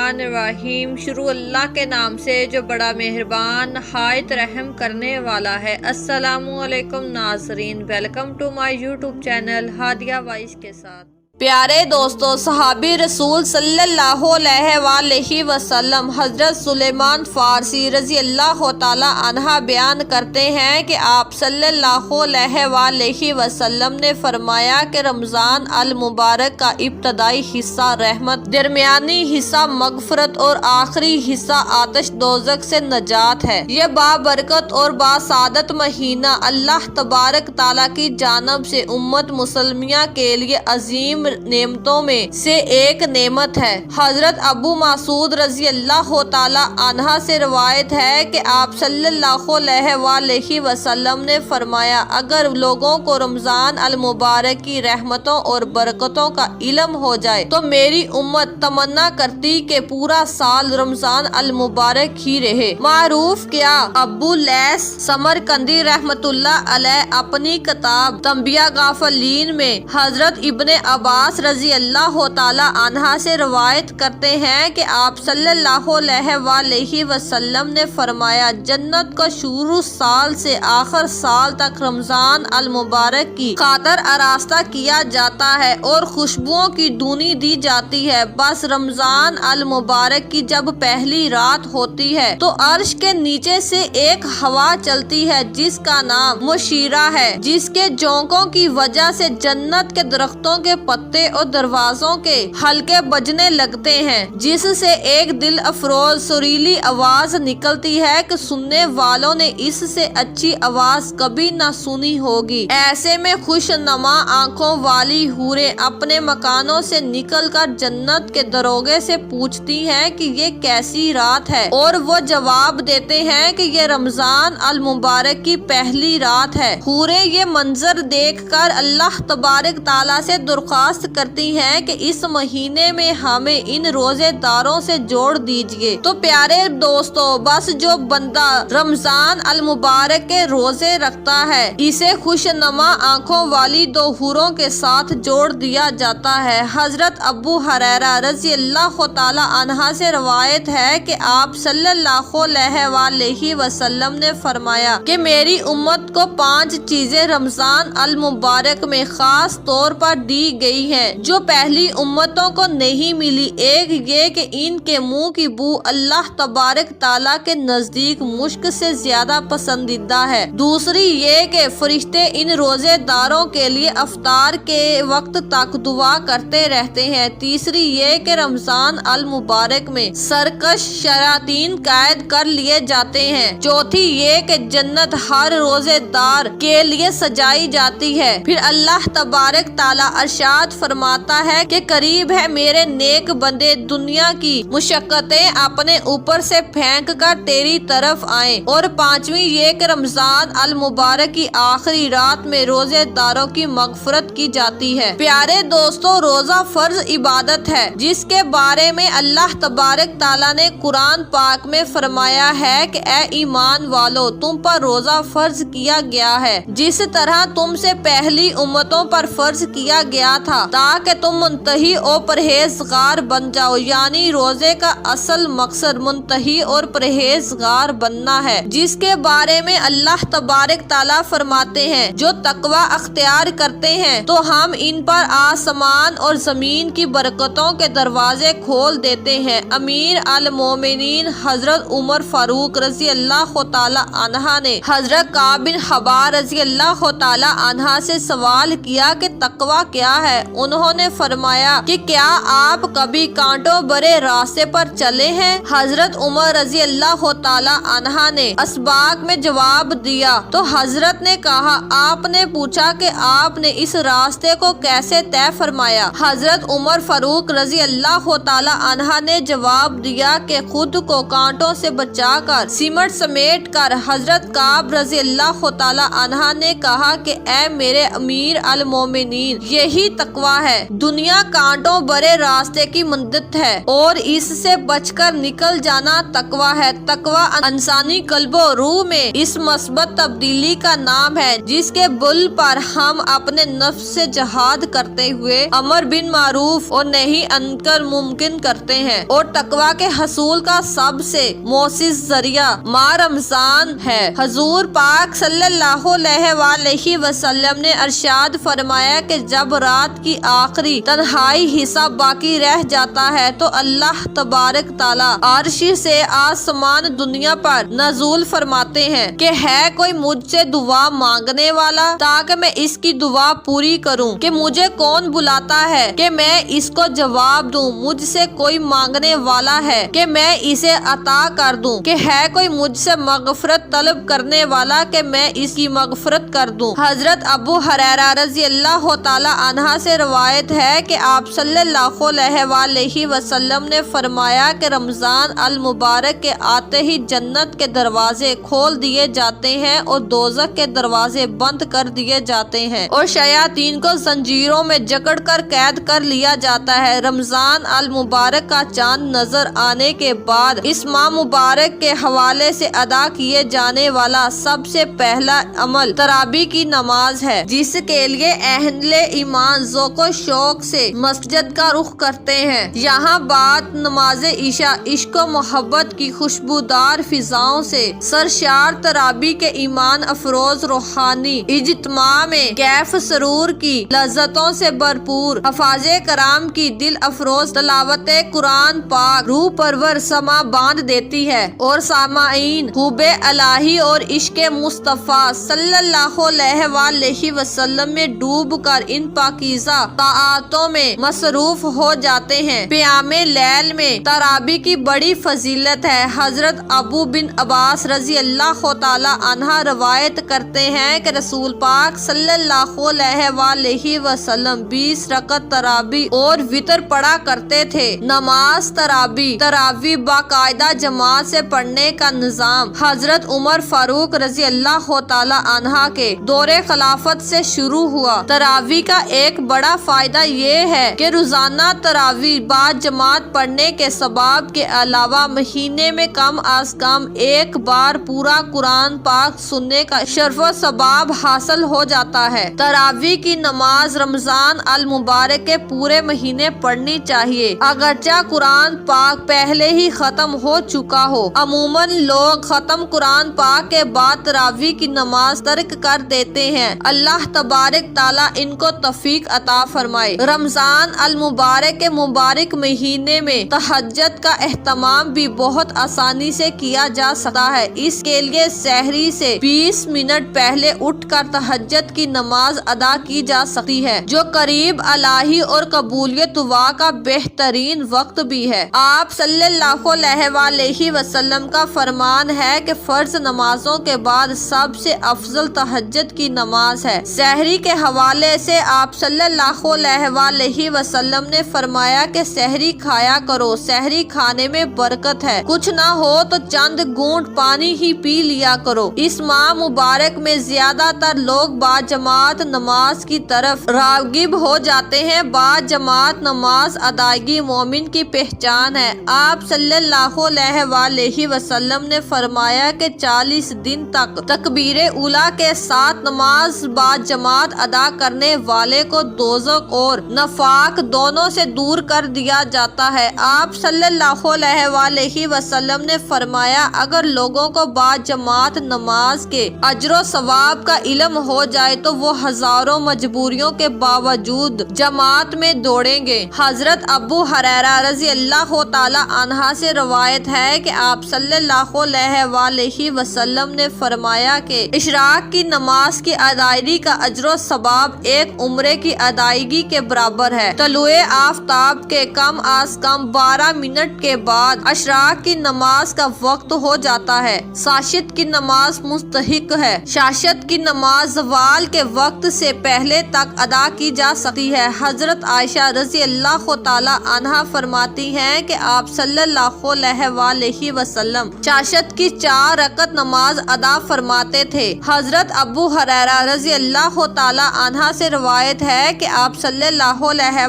الرحیم۔ شروع اللہ کے نام سے جو بڑا مہربان نہایت رحم کرنے والا ہے۔ السلام علیکم ناظرین، welcome to my YouTube channel Hadia voice کے ساتھ۔ پیارے دوستو، صحابی رسول صلی اللہ علیہ وآلہ وسلم حضرت سلیمان فارسی رضی اللہ تعالی عنہ بیان کرتے ہیں کہ آپ صلی اللہ علیہ وآلہ وسلم نے فرمایا کہ رمضان المبارک کا ابتدائی حصہ رحمت، درمیانی حصہ مغفرت اور آخری حصہ آتش دوزخ سے نجات ہے۔ یہ بابرکت اور باسعادت مہینہ اللہ تبارک تعالیٰ کی جانب سے امت مسلمیہ کے لیے عظیم نعمتوں میں سے ایک نعمت ہے۔ حضرت ابو مسعود رضی اللہ تعالی عنہ سے روایت ہے کہ آپ صلی اللہ علیہ وآلہ وسلم نے فرمایا، اگر لوگوں کو رمضان المبارک کی رحمتوں اور برکتوں کا علم ہو جائے تو میری امت تمنا کرتی کہ پورا سال رمضان المبارک ہی رہے۔ معروف کیا ابو لیث سمرقندی رحمت اللہ علیہ اپنی کتاب تنبیہ غافلین میں حضرت ابن عباس رضی اللہ تعالی عنہ سے روایت کرتے ہیں کہ آپ صلی اللہ علیہ وآلہ وسلم نے فرمایا، جنت کو شروع سال سے آخر سال تک رمضان المبارک کی خاطر آراستہ کیا جاتا ہے اور خوشبوؤں کی دھونی دی جاتی ہے۔ بس رمضان المبارک کی جب پہلی رات ہوتی ہے تو عرش کے نیچے سے ایک ہوا چلتی ہے جس کا نام مشیرہ ہے، جس کے جھونکوں کی وجہ سے جنت کے درختوں کے پتے اور دروازوں کے حلقے بجنے لگتے ہیں، جس سے ایک دل افروز سریلی آواز نکلتی ہے کہ سننے والوں نے اس سے اچھی آواز کبھی نہ سنی ہوگی۔ ایسے میں خوش نما آنکھوں والی حوریں اپنے مکانوں سے نکل کر جنت کے دروگے سے پوچھتی ہیں کہ یہ کیسی رات ہے، اور وہ جواب دیتے ہیں کہ یہ رمضان المبارک کی پہلی رات ہے۔ حوریں یہ منظر دیکھ کر اللہ تبارک تعالیٰ سے درخواست کرتی ہیں کہ اس مہینے میں ہمیں ان روزے داروں سے جوڑ دیجئے۔ تو پیارے دوستو، بس جو بندہ رمضان المبارک کے روزے رکھتا ہے اسے خوش نما آنکھوں والی دو حوروں کے ساتھ جوڑ دیا جاتا ہے۔ حضرت ابو ہریرہ رضی اللہ تعالی عنہ سے روایت ہے کہ آپ صلی اللہ علیہ وآلہ وسلم نے فرمایا کہ میری امت کو 5 چیزیں رمضان المبارک میں خاص طور پر دی گئی ہیں جو پہلی امتوں کو نہیں ملی۔ ایک یہ کہ ان کے منہ کی بو اللہ تبارک تعالیٰ کے نزدیک مشک سے زیادہ پسندیدہ ہے۔ دوسری یہ کہ فرشتے ان روزے داروں کے لیے افطار کے وقت تک دعا کرتے رہتے ہیں۔ تیسری یہ کہ رمضان المبارک میں سرکش شیاطین قید کر لیے جاتے ہیں۔ چوتھی یہ کہ جنت ہر روزے دار کے لیے سجائی جاتی ہے۔ پھر اللہ تبارک تعالیٰ ارشاد فرماتا ہے کہ قریب ہے میرے نیک بندے دنیا کی مشقتیں اپنے اوپر سے پھینک کر تیری طرف آئیں۔ اور پانچویں یہ کہ رمضان المبارک کی آخری رات میں روزے داروں کی مغفرت کی جاتی ہے۔ پیارے دوستو، روزہ فرض عبادت ہے جس کے بارے میں اللہ تبارک تعالیٰ نے قرآن پاک میں فرمایا ہے کہ اے ایمان والو، تم پر روزہ فرض کیا گیا ہے جس طرح تم سے پہلی امتوں پر فرض کیا گیا تھا، تاکہ تم منتہی اور پرہیزگار بن جاؤ۔ یعنی روزے کا اصل مقصد منتہی اور پرہیزگار بننا ہے، جس کے بارے میں اللہ تبارک تعالیٰ فرماتے ہیں، جو تقوی اختیار کرتے ہیں تو ہم ان پر آسمان اور زمین کی برکتوں کے دروازے کھول دیتے ہیں۔ امیر المومنین حضرت عمر فاروق رضی اللہ تعالی عنہ نے حضرت کعب بن حبار رضی اللہ تعالی عنہ سے سوال کیا کہ تقوی کیا ہے؟ انہوں نے فرمایا کہ کیا آپ کبھی کانٹوں بھرے راستے پر چلے ہیں؟ حضرت عمر رضی اللہ تعالی عنہ نے اسباق میں جواب دیا تو حضرت نے کہا، آپ نے پوچھا کہ آپ نے اس راستے کو کیسے طے فرمایا؟ حضرت عمر فاروق رضی اللہ تعالی عنہ نے جواب دیا کہ خود کو کانٹوں سے بچا کر سمٹ سمیٹ کر۔ حضرت کعب رضی اللہ تعالی عنہ نے کہا کہ اے میرے امیر المومنین، یہی تقوی تقوی ہے۔ دنیا کانٹوں برے راستے کی مانند ہے اور اس سے بچ کر نکل جانا تقوی ہے۔ تقوی انسانی قلب و روح میں اس مثبت تبدیلی کا نام ہے جس کے بل پر ہم اپنے نفس سے جہاد کرتے ہوئے امر بالمعروف اور نہی عن المنکر ممکن کرتے ہیں، اور تقوی کے حصول کا سب سے مؤثر ذریعہ ماہ رمضان ہے۔ حضور پاک صلی اللہ علیہ وآلہ وسلم نے ارشاد فرمایا کہ جب رات کی آخری تنہائی حصہ باقی رہ جاتا ہے تو اللہ تبارک تعالیٰ عرش سے آسمان دنیا پر نزول فرماتے ہیں کہ ہے کوئی مجھ سے دعا مانگنے والا تاکہ میں اس کی دعا پوری کروں، کہ مجھے کون بلاتا ہے کہ میں اس کو جواب دوں، مجھ سے کوئی مانگنے والا ہے کہ میں اسے عطا کر دوں، کہ ہے کوئی مجھ سے مغفرت طلب کرنے والا کہ میں اس کی مغفرت کر دوں۔ حضرت ابو ہریرہ رضی اللہ تعالی عنہ سے روایت ہے کہ آپ صلی اللہ علیہ وآلہ وسلم نے فرمایا کہ رمضان المبارک کے آتے ہی جنت کے دروازے کھول دیے جاتے ہیں اور دوزخ کے دروازے بند کر دیے جاتے ہیں اور شیاطین کو زنجیروں میں جکڑ کر قید کر لیا جاتا ہے۔ رمضان المبارک کا چاند نظر آنے کے بعد اس ماہ مبارک کے حوالے سے ادا کیے جانے والا سب سے پہلا عمل تراویح کی نماز ہے، جس کے لیے اہل ایمان ذوق و شوق سے مسجد کا رخ کرتے ہیں۔ یہاں بعد نماز عشاء عشق و محبت کی خوشبودار فضاؤں سے سرشار تراویح کے ایمان افروز روحانی اجتماع میں کیف سرور کی لذتوں سے بھرپور حفاظ کرام کی دل افروز تلاوت قرآن پاک روح پرور سما باندھ دیتی ہے اور سامعین حب الہی اور عشق مصطفیٰ صلی اللہ علیہ وآلہ وسلم میں ڈوب کر ان پاکیزہ طاعتوں میں مصروف ہو جاتے ہیں۔ قیام لیل میں تراویح کی بڑی فضیلت ہے۔ حضرت ابو بن عباس رضی اللہ تعالی عنہ روایت کرتے ہیں کہ رسول پاک صلی اللہ علیہ وآلہ وسلم 20 رکعت تراویح اور وتر پڑھا کرتے تھے۔ نماز تراویح باقاعدہ جماعت سے پڑھنے کا نظام حضرت عمر فاروق رضی اللہ تعالی عنہ کے دور خلافت سے شروع ہوا۔ تراویح کا ایک بڑا فائدہ یہ ہے کہ روزانہ تراویح بعد جماعت پڑھنے کے ثواب کے علاوہ مہینے میں کم از کم ایک بار پورا قرآن پاک سننے کا شرف و ثواب حاصل ہو جاتا ہے۔ تراویح کی نماز رمضان المبارک کے پورے مہینے پڑھنی چاہیے، اگرچہ قرآن پاک پہلے ہی ختم ہو چکا ہو۔ عموماً لوگ ختم قرآن پاک کے بعد تراویح کی نماز ترک کر دیتے ہیں۔ اللہ تبارک تعالیٰ ان کو توفیق عطا فرمائے۔ رمضان المبارک کے مبارک مہینے میں تہجد کا اہتمام بھی بہت آسانی سے کیا جا سکتا ہے۔ اس کے لیے سحری سے 20 منٹ پہلے اٹھ کر تہجد کی نماز ادا کی جا سکتی ہے، جو قریب الہی اور قبولیت دعا کا بہترین وقت بھی ہے۔ آپ صلی اللہ علیہ وآلہ وسلم کا فرمان ہے کہ فرض نمازوں کے بعد سب سے افضل تہجد کی نماز ہے۔ سحری کے حوالے سے آپ صلی اللہ علیہ وآلہ وسلم نے فرمایا کہ سحری کھایا کرو، سحری کھانے میں برکت ہے، کچھ نہ ہو تو چند گھونٹ پانی ہی پی لیا کرو۔ اس ماہ مبارک میں زیادہ تر لوگ با جماعت نماز کی طرف راغب ہو جاتے ہیں۔ با جماعت نماز ادائیگی مومن کی پہچان ہے۔ آپ صلی اللہ علیہ وآلہ وسلم نے فرمایا کہ 40 دن تک تکبیر اولیٰ کے ساتھ نماز با جماعت ادا کرنے والے کو دوزخ اور نفاق دونوں سے دور کر دیا جاتا ہے۔ آپ صلی اللہ علیہ وآلہ وسلم نے فرمایا اگر لوگوں کو با جماعت نماز کے اجر و ثواب کا علم ہو جائے تو وہ ہزاروں مجبوریوں کے باوجود جماعت میں دوڑیں گے۔ حضرت ابو ہریرہ رضی اللہ تعالی عنہ سے روایت ہے کہ آپ صلی اللہ علیہ وآلہ وسلم نے فرمایا کہ اشراق کی نماز کی ادائیگی کا اجر و ثواب ایک عمرے کی ادائیگی کے برابر ہے۔ طلوع آفتاب کے کم از کم 12 منٹ کے بعد اشراق کی نماز کا وقت ہو جاتا ہے۔ شاشت کی نماز مستحق ہے۔ شاشت کی نماز زوال کے وقت سے پہلے تک ادا کی جا سکتی ہے۔ حضرت عائشہ رضی اللہ تعالی عنہا فرماتی ہیں کہ آپ صلی اللہ علیہ وآلہ وسلم شاشت کی 4 رکعت نماز ادا فرماتے تھے۔ حضرت ابو ہریرہ رضی اللہ تعالی عنہ سے روایت ہے کہ آپ صلی اللہ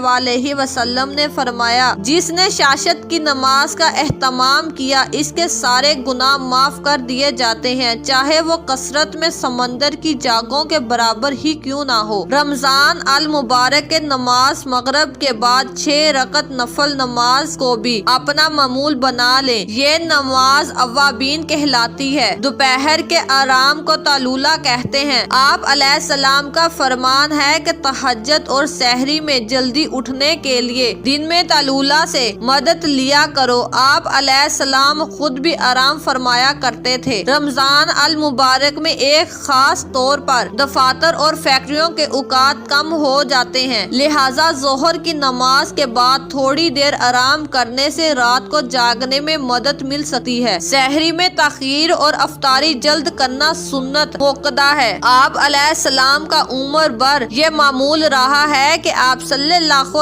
علیہ وسلم نے فرمایا، جس نے شاشت کی نماز کا اہتمام کیا اس کے سارے گناہ معاف کر دیے جاتے ہیں، چاہے وہ کثرت میں سمندر کی جاگوں کے برابر ہی کیوں نہ ہو۔ رمضان المبارک کے نماز مغرب کے بعد 6 رکعت نفل نماز کو بھی اپنا معمول بنا لیں۔ یہ نماز اوابین کہلاتی ہے۔ دوپہر کے آرام کو طیلولہ کہتے ہیں۔ آپ علیہ السلام کا فرمان ہے کہ تہجد اور سحری میں جلدی اٹھنے کے لیے دن میں طیلولہ سے مدد لیا کرو۔ آپ علیہ السلام خود بھی آرام فرمایا کرتے تھے۔ رمضان المبارک میں ایک خاص طور پر دفاتر اور فیکٹریوں کے اوقات کم ہو جاتے ہیں، لہٰذا ظہر کی نماز کے بعد تھوڑی دیر آرام کرنے سے رات کو جاگنے میں مدد مل سکتی ہے۔ سحری میں تاخیر اور افطاری جلد کرنا سنت موقدہ ہے۔ آپ علیہ السلام کا عمر بھر یہ معمول رہا ہے کہ آپ صلی اللہ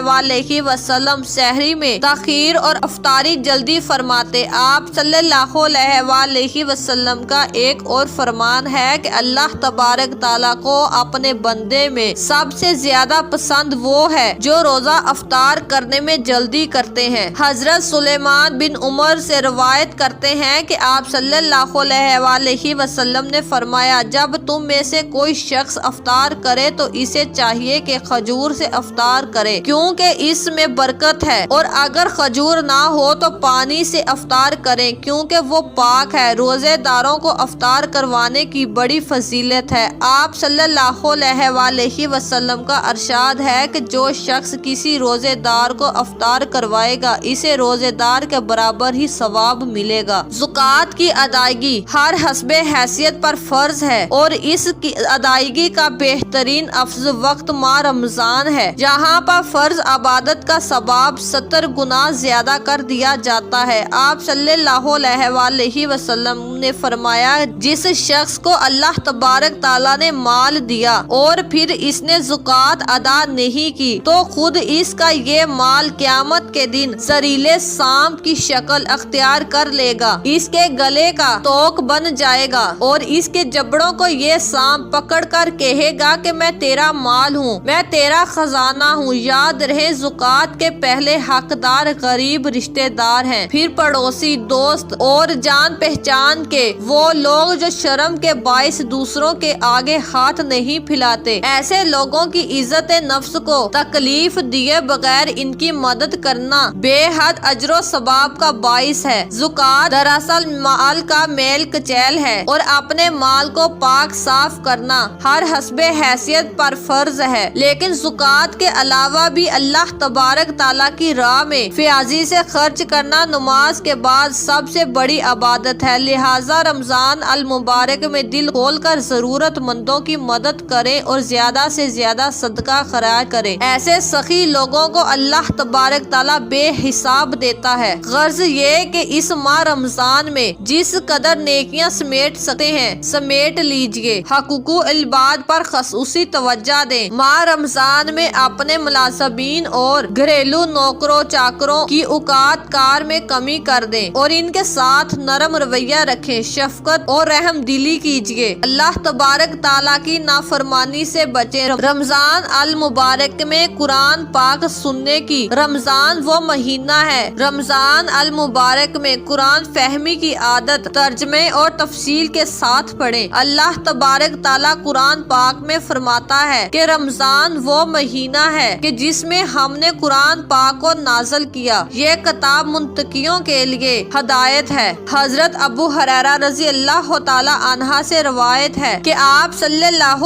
علیہ وسلم سحری میں تاخیر اور افطاری جلدی فرماتے۔ آپ صلی اللہ علیہ وسلم کا ایک اور فرمان ہے کہ اللہ تبارک تعالیٰ کو اپنے بندے میں سب سے زیادہ پسند وہ ہے جو روزہ افطار کرنے میں جلدی کرتے ہیں۔ حضرت سلیمان بن عمر سے روایت کرتے ہیں کہ آپ صلی اللہ علیہ وسلم نے فرمایا، جب تم میں سے کوئی شخص افطار کرے تو اسے چاہیے کہ کھجور سے افطار کرے، کیونکہ اس میں برکت ہے، اور اگر کھجور نہ ہو تو پانی سے افطار کریں کیونکہ وہ پاک ہے۔ روزے داروں کو افطار کروانے کی بڑی فضیلت ہے۔ آپ صلی اللہ علیہ وسلم کا ارشاد ہے کہ جو شخص کسی روزے دار کو افطار کروائے گا اسے روزے دار کے برابر ہی ثواب ملے گا۔ زکوٰۃ کی ادائیگی ہر حسب حیثیت پر فرض ہے، اور اس کی ادائیگی کا بہترین افضل وقت ماہ رمضان ہے، جہاں پر فرض عبادت کا ثواب 70 گنا زیادہ کر دیا جاتا ہے۔ آپ صلی اللہ علیہ وسلم نے فرمایا، جس شخص کو اللہ تبارک تعالیٰ نے مال دیا اور پھر اس نے زکوٰۃ ادا نہیں کی تو خود اس کا یہ مال قیامت کے دن زریلے سانپ کی شکل اختیار کر لے گا، اس کے گلے کا توق بن جائے گا اور اس کے جبڑوں کو یہ سانپ پکڑ کر کہے گا کہ میں تیرا مال ہوں، میں تیرا خزانہ ہوں۔ یاد رہے، زکوٰۃ کے پہلے حقدار غریب رشتہ دار ہیں، پھر پڑوسی، دوست اور جان پہچان کے وہ لوگ جو شرم کے باعث دوسروں کے آگے ہاتھ نہیں پھیلاتے۔ ایسے لوگوں کی عزت نفس کو تکلیف دیے بغیر ان کی مدد کرنا بے حد اجر و ثواب کا باعث ہے۔ زکوٰۃ دراصل مال کا میل کچیل ہے اور اپنے مال کو پاک صاف کرنا ہر حسب حیثیت پر فرض ہے، لیکن زکوٰۃ کے علاوہ بھی اللہ تبارک تعالیٰ کی راہ میں فیاضی سے خرچ کرنا نماز کے بعد سب سے بڑی عبادت ہے۔ لہٰذا رمضان المبارک میں دل کھول کر ضرورت مندوں کی مدد کریں اور زیادہ سے زیادہ صدقہ خیرات کریں۔ ایسے سخی لوگوں کو اللہ تبارک تعالیٰ بے حساب دیتا ہے۔ غرض یہ کہ اس ماہ رمضان میں جس قدر نیکیاں سمیٹ سکتے ہیں سمیٹ لیجئے۔ حقوق العباد پر خصوصی توجہ دیں۔ ماہ رمضان میں اپنے ملازمین اور گھریلو نوکروں چاکروں کی اوقات کار میں کمی کر دیں اور ان کے ساتھ نرم رویہ رکھیں، شفقت اور رحم دلی کیجئے۔ اللہ تبارک تعالیٰ کی نافرمانی سے بچیں۔ رمضان المبارک میں قرآن پاک سننے کی رمضان وہ مہینہ ہے۔ رمضان المبارک میں قرآن فہمی کی عادت ترجمے اور تفصیل کے ساتھ پڑھیں۔ اللہ تبارک تعالیٰ قرآن پاک میں فرماتا ہے کہ رمضان وہ مہینہ ہے کہ جس میں ہم نے قرآن پاک کو نازل کیا، یہ کتاب منتقیوں کے لیے ہدایت ہے۔ حضرت ابو ہریرہ رضی اللہ تعالیٰ عنہ سے روایت ہے کہ آپ صلی اللہ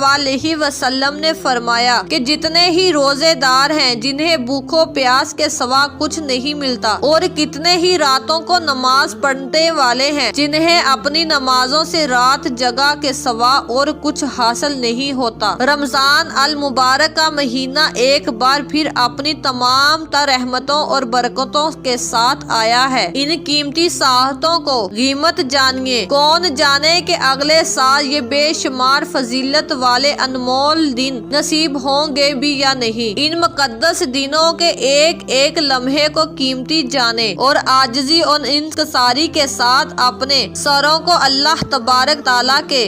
علیہ وسلم نے فرمایا کہ جتنے ہی روزے دار ہیں جنہیں بھوک و پیاس کے سوا کچھ نہیں ملتا، اور کتنے ہی راتوں کو نماز پڑھنے والے ہیں جنہیں اپنی نمازوں سے رات جگہ کے سوا اور کچھ حاصل نہیں ہوتا۔ رمضان المبارک کا مہینہ ایک بار پھر اپنی تمام تر رحمتوں اور برکتوں کے ساتھ آیا ہے۔ ان قیمتی ساعتوں کو قیمت جانیے۔ کون جانے کہ اگلے سال یہ بے شمار فضیلت والے انمول دن نصیب ہوں گے بھی یا نہیں۔ ان مقدس دنوں کے ایک ایک لمحے کو قیمتی جانے اور عاجزی اور انکساری کے ساتھ اپنے سروں کو اللہ تبارک تعالیٰ کے